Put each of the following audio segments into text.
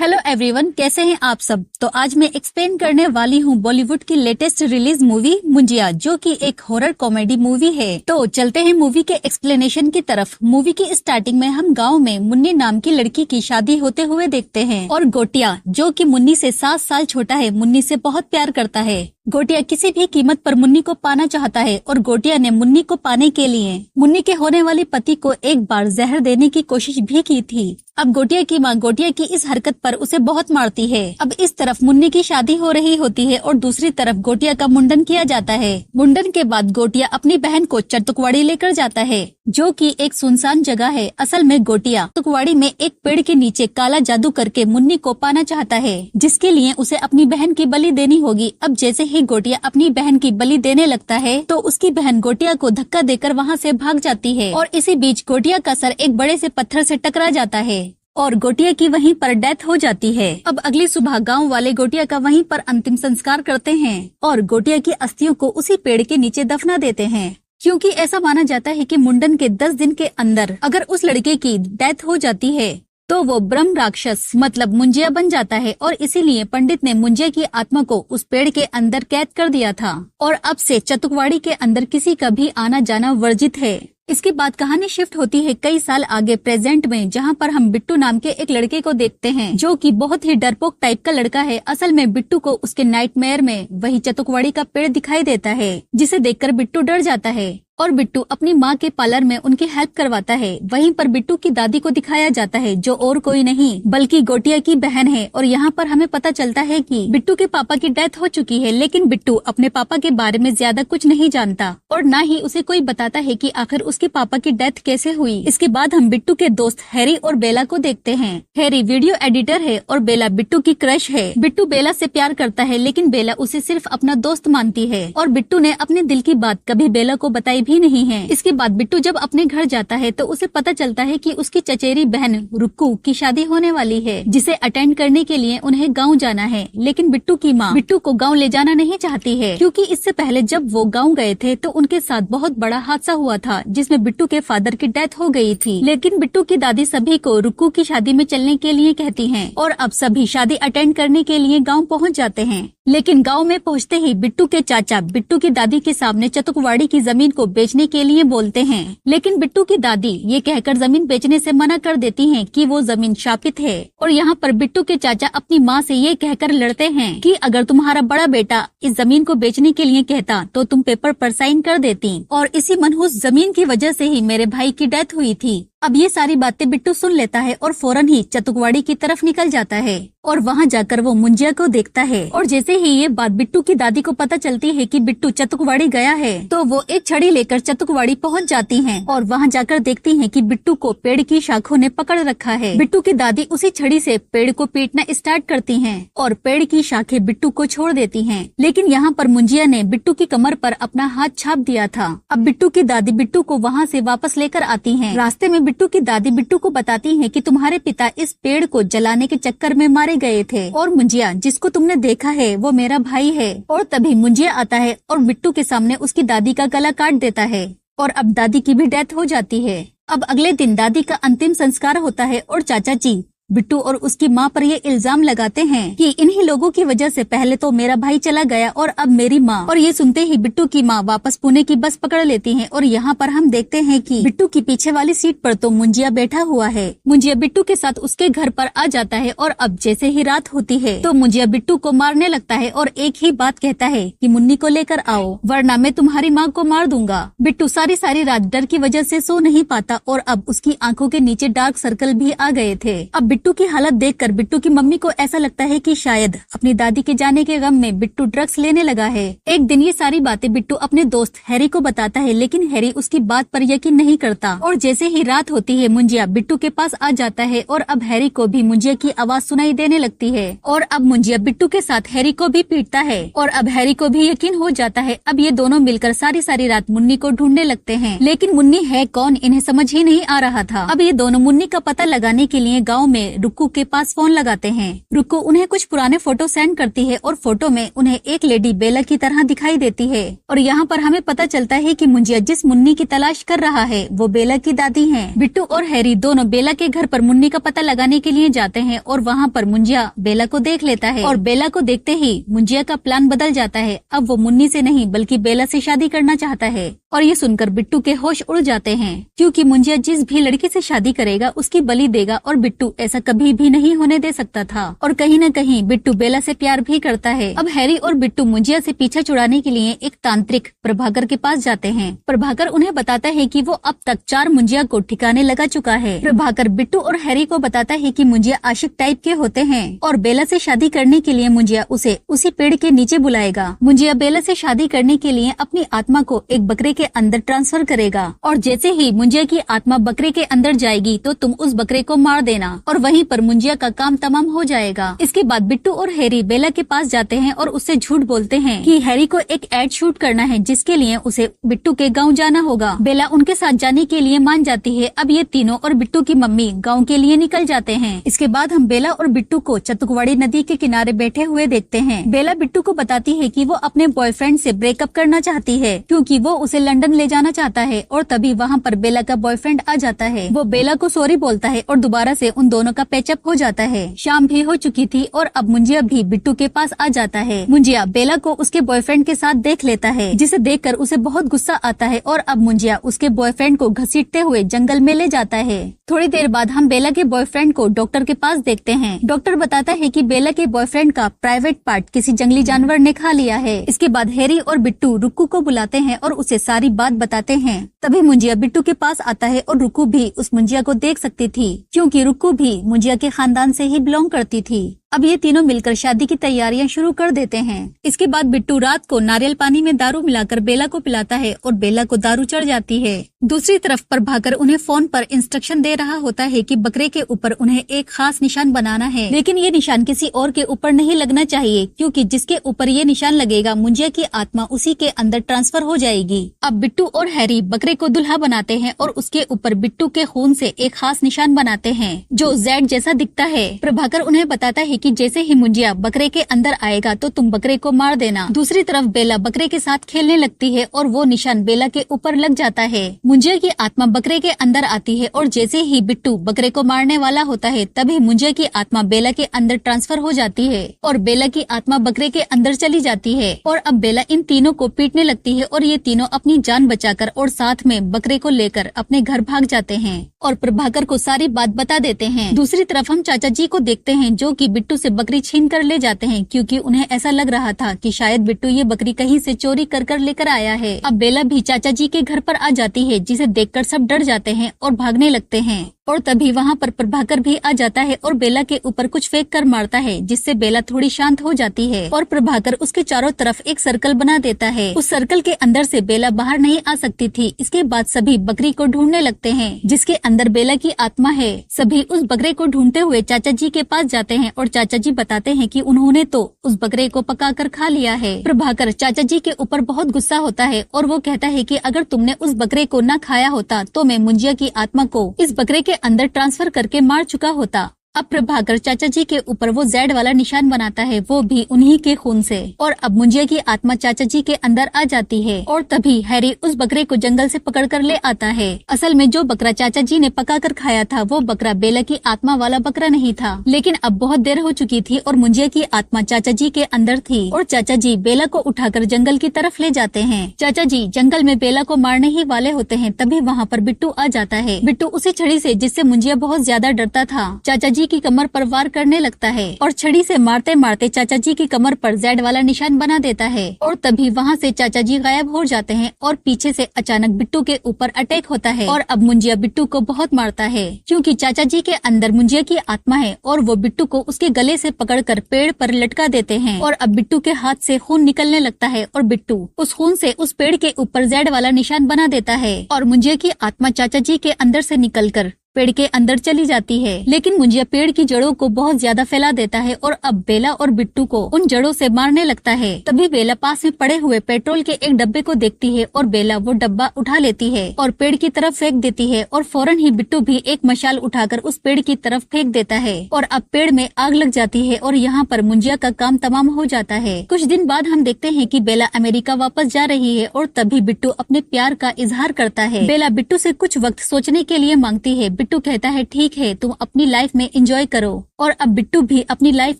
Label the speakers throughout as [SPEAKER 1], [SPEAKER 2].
[SPEAKER 1] Hello everyone, कैसे हैं आप सब। तो आज मैं एक्सप्लेन करने वाली हूँ बॉलीवुड की लेटेस्ट रिलीज मूवी मुंजिया, जो कि एक हॉरर कॉमेडी मूवी है। तो चलते हैं मूवी के एक्सप्लेनेशन की तरफ। मूवी की स्टार्टिंग में हम गांव में मुन्नी नाम की लड़की की शादी होते हुए देखते हैं और गोटिया, जो कि मुन्नी से 7 साल छोटा है, मुन्नी से बहुत प्यार करता है। गोटिया किसी भी कीमत पर मुन्नी को पाना चाहता है और गोटिया ने मुन्नी को पाने के लिए मुन्नी के होने वाले पति को एक बार जहर देने की कोशिश भी की थी। अब गोटिया की माँ गोटिया की इस हरकत पर उसे बहुत मारती है। अब इस तरफ मुन्नी की शादी हो रही होती है और दूसरी तरफ गोटिया का मुंडन किया जाता है। मुंडन के बाद गोटिया अपनी बहन को चतुकवाड़ी लेकर जाता है, जो कि एक सुनसान जगह है। असल में गोटिया चतुकवाड़ी में एक पेड़ के नीचे काला जादू करके मुन्नी को पाना चाहता है, जिसके लिए उसे अपनी बहन की बलि देनी होगी। अब जैसे ही गोटिया अपनी बहन की बलि देने लगता है तो उसकी बहन गोटिया को धक्का देकर वहाँ से भाग जाती है और इसी बीच गोटिया का सर एक बड़े से पत्थर से टकरा जाता है और गोटिया की वहीं पर डेथ हो जाती है। अब अगली सुबह गांव वाले गोटिया का वहीं पर अंतिम संस्कार करते हैं और गोटिया की अस्थियों को उसी पेड़ के नीचे दफना देते हैं, क्योंकि ऐसा माना जाता है कि मुंडन के 10 दिन के अंदर अगर उस लड़के की डेथ हो जाती है तो वो ब्रह्म राक्षस मतलब मुंजिया बन जाता है और इसीलिए पंडित ने मुंजिया की आत्मा को उस पेड़ के अंदर कैद कर दिया था और अब से चतुकवाड़ी के अंदर किसी का भी आना जाना वर्जित है। इसके बाद कहानी शिफ्ट होती है कई साल आगे प्रेजेंट में, जहां पर हम बिट्टू नाम के एक लड़के को देखते हैं, जो कि बहुत ही डरपोक टाइप का लड़का है। असल में बिट्टू को उसके नाइटमेयर में वही चतुकवाड़ी का पेड़ दिखाई देता है, जिसे देखकर बिट्टू डर जाता है और बिट्टू अपनी माँ के पार्लर में उनकी हेल्प करवाता है। वहीं पर बिट्टू की दादी को दिखाया जाता है, जो और कोई नहीं बल्कि गोटिया की बहन है। और यहाँ पर हमें पता चलता है कि बिट्टू के पापा की डेथ हो चुकी है, लेकिन बिट्टू अपने पापा के बारे में ज्यादा कुछ नहीं जानता और न ही उसे कोई बताता है कि आखिर उसके पापा की डेथ कैसे हुई। इसके बाद हम बिट्टू के दोस्त हैरी और बेला को देखते हैं। हैरी वीडियो एडिटर है और बेला बिट्टू की क्रश है। बिट्टू बेला से प्यार करता है, लेकिन बेला उसे सिर्फ अपना दोस्त मानती है और बिट्टू ने अपने दिल की बात कभी बेला को बताई भी नहीं है। इसके बाद बिट्टू जब अपने घर जाता है तो उसे पता चलता है कि उसकी चचेरी बहन रुक्कू की शादी होने वाली है, जिसे अटेंड करने के लिए उन्हें गांव जाना है। लेकिन बिट्टू की माँ बिट्टू को गांव ले जाना नहीं चाहती है, क्योंकि इससे पहले जब वो गांव गए थे तो उनके साथ बहुत बड़ा हादसा हुआ था, जिसमें बिट्टू के फादर की डेथ हो गई थी। लेकिन बिट्टू की दादी सभी को रुक्कू की शादी में चलने के लिए कहती है और अब सभी शादी अटेंड करने के लिए गाँव पहुँच जाते हैं। लेकिन गांव में पहुंचते ही बिट्टू के चाचा बिट्टू की दादी के सामने चतुकवाड़ी की जमीन को बेचने के लिए बोलते हैं, लेकिन बिट्टू की दादी ये कहकर जमीन बेचने से मना कर देती हैं कि वो जमीन शापित है। और यहाँ पर बिट्टू के चाचा अपनी माँ से ये कहकर लड़ते हैं कि अगर तुम्हारा बड़ा बेटा इस जमीन को बेचने के लिए कहता तो तुम पेपर पर साइन कर देती, और इसी मनहूस जमीन की वजह से ही मेरे भाई की डेथ हुई थी। अब ये सारी बातें बिट्टू सुन लेता है और फौरन ही चतुकवाड़ी की तरफ निकल जाता है और वहाँ जाकर वो मुंजिया को देखता है। और जैसे ही ये बात बिट्टू की दादी को पता चलती है कि बिट्टू चतुकवाड़ी गया है, तो वो एक छड़ी लेकर चतुकवाड़ी पहुँच जाती हैं और वहाँ जाकर देखती हैं कि बिट्टू को पेड़ की शाखों ने पकड़ रखा है। बिट्टू की दादी उसी छड़ी से पेड़ को पीटना स्टार्ट करती हैं और पेड़ की शाखें बिट्टू को छोड़ देती हैं। लेकिन यहाँ पर मुंजिया ने बिट्टू की कमर पर अपना हाथ छाप दिया था। अब बिट्टू की दादी बिट्टू को वहाँ से वापस लेकर आती हैं। रास्ते में बिट्टू की दादी बिट्टू को बताती है कि तुम्हारे पिता इस पेड़ को जलाने के चक्कर में मारे गए थे और मुंजिया जिसको तुमने देखा है वो मेरा भाई है। और तभी मुंजिया आता है और बिट्टू के सामने उसकी दादी का गला काट देता है और अब दादी की भी डेथ हो जाती है। अब अगले दिन दादी का अंतिम संस्कार होता है और चाचा जी बिट्टू और उसकी माँ पर ये इल्जाम लगाते हैं कि इन्हीं लोगों की वजह से पहले तो मेरा भाई चला गया और अब मेरी माँ। और ये सुनते ही बिट्टू की माँ वापस पुणे की बस पकड़ लेती हैं और यहाँ पर हम देखते हैं कि बिट्टू की पीछे वाली सीट पर तो मुंजिया बैठा हुआ है। मुंजिया बिट्टू के साथ उसके घर पर आ जाता है और अब जैसे ही रात होती है तो मुंजिया बिट्टू को मारने लगता है और एक ही बात कहता है कि मुन्नी को लेकर आओ वरना मैं तुम्हारी माँ को मार दूंगा। बिट्टू सारी रात डर की वजह से सो नहीं पाता और अब उसकी आंखों के नीचे डार्क सर्कल भी आ गए थे। अब बिट्टू की हालत देखकर बिट्टू की मम्मी को ऐसा लगता है कि शायद अपनी दादी के जाने के गम में बिट्टू ड्रग्स लेने लगा है। एक दिन ये सारी बातें बिट्टू अपने दोस्त हैरी को बताता है, लेकिन हैरी उसकी बात पर यकीन नहीं करता। और जैसे ही रात होती है मुंजिया बिट्टू के पास आ जाता है और अब हैरी को भी मुंजिया की आवाज सुनाई देने लगती है और अब मुंजिया बिट्टू के साथ हैरी को भी पीटता है और अब हैरी को भी यकीन हो जाता है। अब ये दोनों मिलकर सारी रात मुन्नी को ढूंढने लगते हैं, लेकिन मुन्नी है कौन इन्हें समझ ही नहीं आ रहा था। अब ये दोनों मुन्नी का पता लगाने के लिए गाँव में में रुक्कू के पास फोन लगाते हैं। रुक्कू उन्हें कुछ पुराने फोटो सेंड करती है और फोटो में उन्हें एक लेडी बेला की तरह दिखाई देती है। और यहाँ पर हमें पता चलता है कि मुंजिया जिस मुन्नी की तलाश कर रहा है वो बेला की दादी है। बिट्टू और हैरी दोनों बेला के घर पर मुन्नी का पता लगाने के लिए जाते हैं और वहाँ पर मुंजिया बेला को देख लेता है और बेला को देखते ही मुंजिया का प्लान बदल जाता है। अब वो मुन्नी से नहीं बल्कि बेला से शादी करना चाहता है। और ये सुनकर बिट्टू के होश उड़ जाते हैं क्योंकि मुंजिया जिस भी लड़की से शादी करेगा उसकी बलि देगा और बिट्टू ऐसा कभी भी नहीं होने दे सकता था। और कहीं न कहीं बिट्टू बेला से प्यार भी करता है। अब हैरी और बिट्टू मुंजिया से पीछा छुड़ाने के लिए एक तांत्रिक प्रभाकर के पास जाते हैं। प्रभाकर उन्हें बताता है कि वो अब तक 4 मुंजिया को ठिकाने लगा चुका है। प्रभाकर बिट्टू और हैरी को बताता है कि मुंजिया आशिक टाइप के होते हैं और बेला से शादी करने के लिए मुंजिया उसे उसी पेड़ के नीचे बुलाएगा। मुंजिया बेला से शादी करने के लिए अपनी आत्मा को एक बकरे के अंदर ट्रांसफर करेगा और जैसे ही मुंजिया की आत्मा बकरे के अंदर जाएगी तो तुम उस बकरे को मार देना और वहीं पर मुंजिया का काम तमाम हो जाएगा। इसके बाद बिट्टू और हैरी बेला के पास जाते हैं और उससे झूठ बोलते हैं कि हैरी को एक एड शूट करना है जिसके लिए उसे बिट्टू के गाँव जाना होगा। बेला उनके साथ जाने के लिए मान जाती है। अब ये तीनों और बिट्टू की मम्मी गाँव के लिए निकल जाते हैं। इसके बाद हम बेला और बिट्टू को चतुकवाड़ी नदी के किनारे बैठे हुए देखते हैं। बेला बिट्टू को बताती है कि वो अपने बॉयफ्रेंड से ब्रेकअप करना चाहती है क्योंकि वो उसे लंदन ले जाना चाहता है। और तभी वहाँ पर बेला का बॉयफ्रेंड आ जाता है। वो बेला को सॉरी बोलता है और दोबारा से उन दोनों का पैचअप हो जाता है। शाम भी हो चुकी थी और अब मुंजिया भी बिट्टू के पास आ जाता है। मुंजिया बेला को उसके बॉयफ्रेंड के साथ देख लेता है जिसे देखकर उसे बहुत गुस्सा आता है और अब मुंजिया उसके बॉयफ्रेंड को घसीटते हुए जंगल में ले जाता है। थोड़ी देर बाद हम बेला के बॉयफ्रेंड को डॉक्टर के पास देखते हैं। डॉक्टर बताता है कि बेला के बॉयफ्रेंड का प्राइवेट पार्ट किसी जंगली जानवर ने खा लिया है। इसके बाद हैरी और बिट्टू रुक्कू को बुलाते हैं और उसे सारी बात बताते हैं। तभी मुंजिया बिट्टू के पास आता है और रुक्कू भी उस मुंजिया को देख सकती थी क्योंकि रुक्कू भी मुंजिया के खानदान से ही बिलोंग करती थी। अब ये तीनों मिलकर शादी की तैयारियां शुरू कर देते हैं। इसके बाद बिट्टू रात को नारियल पानी में दारू मिलाकर बेला को पिलाता है और बेला को दारू चढ़ जाती है। दूसरी तरफ प्रभाकर उन्हें फोन पर इंस्ट्रक्शन दे रहा होता है कि बकरे के ऊपर उन्हें एक खास निशान बनाना है, लेकिन ये निशान किसी और के ऊपर नहीं लगना चाहिए क्योंकि जिसके ऊपर ये निशान लगेगा मुंजिया की आत्मा उसी के अंदर ट्रांसफर हो जाएगी। अब बिट्टू और हैरी बकरे को दुल्हा बनाते हैं और उसके ऊपर बिट्टू के खून से एक खास निशान बनाते हैं जो जेड जैसा दिखता है। प्रभाकर उन्हें बताता है कि जैसे ही मुंजिया बकरे के अंदर आएगा तो तुम बकरे को मार देना। दूसरी तरफ बेला बकरे के साथ खेलने लगती है और वो निशान बेला के ऊपर लग जाता है। मुंजिया की आत्मा बकरे के अंदर आती है और जैसे ही बिट्टू बकरे को मारने वाला होता है तभी मुंजिया की आत्मा बेला के अंदर ट्रांसफर हो जाती है और बेला की आत्मा बकरे के अंदर चली जाती है। और अब बेला इन तीनों को पीटने लगती है और ये तीनों अपनी जान बचाकर और साथ में बकरे को लेकर अपने घर भाग जाते हैं और प्रभाकर को सारी बात बता देते हैं। दूसरी तरफ हम चाचा जी को देखते हैं जो कि बिट्टू से बकरी छीन कर ले जाते हैं क्योंकि उन्हें ऐसा लग रहा था कि शायद बिट्टू ये बकरी कहीं से चोरी कर लेकर आया है। अब बेला भी चाचा जी के घर पर आ जाती है जिसे देखकर सब डर जाते हैं और भागने लगते हैं। और तभी वहाँ पर प्रभाकर भी आ जाता है और बेला के ऊपर कुछ फेंक कर मारता है जिससे बेला थोड़ी शांत हो जाती है और प्रभाकर उसके चारों तरफ एक सर्कल बना देता है। उस सर्कल के अंदर से बेला बाहर नहीं आ सकती थी। इसके बाद सभी बकरी को ढूंढने लगते हैं जिसके अंदर बेला की आत्मा है। सभी उस बकरे को ढूंढते हुए चाचा जी के पास जाते हैं और चाचा जी बताते हैं कि उन्होंने तो उस बकरे को पकाकर खा लिया है। प्रभाकर चाचा जी के ऊपर बहुत गुस्सा होता है और वो कहता है कि अगर तुमने उस बकरे को न खाया होता तो मैं मुंजिया की आत्मा को इस बकरे के अंदर ट्रांसफर करके मार चुका होता। अब प्रभाकर चाचा जी के ऊपर वो जेड वाला निशान बनाता है, वो भी उन्हीं के खून से। और अब मुंजिया की आत्मा चाचा जी के अंदर आ जाती है और तभी हैरी उस बकरे को जंगल से पकड़ कर ले आता है। असल में जो बकरा चाचा जी ने पका कर खाया था वो बकरा बेला की आत्मा वाला बकरा नहीं था, लेकिन अब बहुत देर हो चुकी थी और मुंजिया की आत्मा चाचा जी के अंदर थी और चाचा जी बेला को उठाकर जंगल की तरफ ले जाते हैं। चाचा जी जंगल में बेला को मारने ही वाले होते हैं, तभी वहाँ पर बिट्टू आ जाता है। बिट्टू उसी छड़ी से जिससे मुंजिया बहुत ज्यादा डरता था चाचा जी की कमर पर वार करने लगता है और छड़ी से मारते मारते चाचा जी की कमर पर जेड वाला निशान बना देता है और तभी वहाँ से चाचा जी गायब हो जाते हैं और पीछे से अचानक बिट्टू के ऊपर अटैक होता है और अब मुंजिया बिट्टू को बहुत मारता है क्योंकि चाचा जी के अंदर मुंजिया की आत्मा है और वो बिट्टू को उसके गले से पकड़कर पेड़ पर लटका देते हैं और अब बिट्टू के हाथ से खून निकलने लगता है और बिट्टू उस खून से उस पेड़ के ऊपर जेड वाला निशान बना देता है और मुंजिया की आत्मा चाचा जी के अंदर से निकलकर पेड़ के अंदर चली जाती है, लेकिन मुंजिया पेड़ की जड़ों को बहुत ज्यादा फैला देता है और अब बेला और बिट्टू को उन जड़ों से मारने लगता है। तभी बेला पास में पड़े हुए पेट्रोल के एक डब्बे को देखती है और बेला वो डब्बा उठा लेती है और पेड़ की तरफ फेंक देती है और फौरन ही बिट्टू भी एक मशाल उठाकर उस पेड़ की तरफ फेंक देता है और अब पेड़ में आग लग जाती है और यहाँ पर मुंजिया का काम तमाम हो जाता है। कुछ दिन बाद हम देखते हैं कि बेला अमेरिका वापस जा रही है और तभी बिट्टू अपने प्यार का इजहार करता है। बेला बिट्टू से कुछ वक्त सोचने के लिए मांगती है। बिट्टू कहता है ठीक है, तुम अपनी लाइफ में एंजॉय करो। और अब बिट्टू भी अपनी लाइफ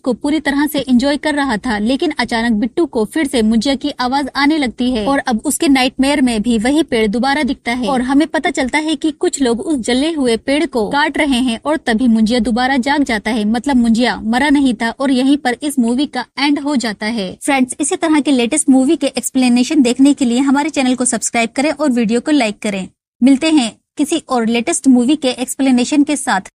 [SPEAKER 1] को पूरी तरह से एंजॉय कर रहा था, लेकिन अचानक बिट्टू को फिर से मुंजिया की आवाज आने लगती है और अब उसके नाइटमेयर में भी वही पेड़ दोबारा दिखता है और हमें पता चलता है कि कुछ लोग उस जले हुए पेड़ को काट रहे हैं और तभी मुंजिया दोबारा जाग जाता है। मतलब मुंजिया मरा नहीं था और यहीं पर इस मूवी का एंड हो जाता है। फ्रेंड्स, इसी तरह के लेटेस्ट मूवी के एक्सप्लेनेशन देखने के लिए हमारे चैनल को सब्सक्राइब करें और वीडियो को लाइक करें। मिलते हैं किसी और लेटेस्ट मूवी के एक्सप्लेनेशन के साथ।